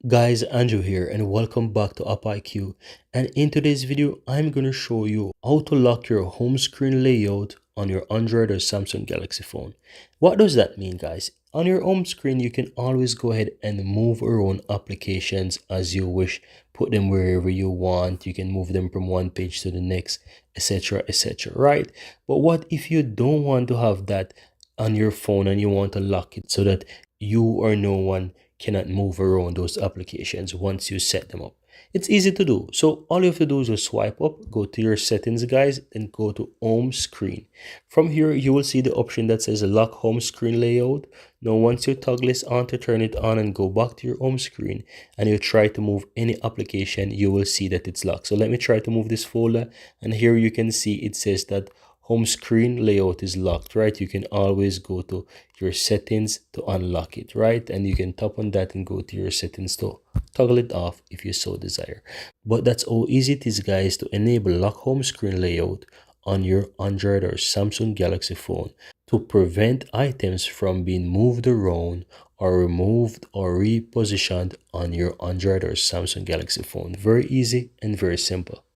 Guys, Andrew here and welcome back to AppIQ. And in today's video, I'm going to show you how to lock your home screen layout on your Android or Samsung Galaxy phone. What does that mean, guys? On your home screen, you can always go ahead and move around applications as you wish. Put them wherever you want. You can move them from one page to the next, etc, etc, right? But what if you don't want to have that on your phone and you want to lock it so that you or no one cannot move around those applications once you set them up? It's easy to do. So all you have to do is just swipe up, go to your settings, guys, and go to home screen. From here, you will see the option that says lock home screen layout. Now, once you toggle this on to turn it on and go back to your home screen and you try to move any application, you will see that it's locked. So let me try to move this folder, and here you can see it says that home screen layout is locked, right? You can always go to your settings to unlock it, right? And you can tap on that and go to your settings to toggle it off if you so desire. But that's how easy it is, guys, to enable lock home screen layout on your Android or Samsung Galaxy phone to prevent items from being moved around or removed or repositioned on your Android or Samsung Galaxy phone. Very easy and very simple.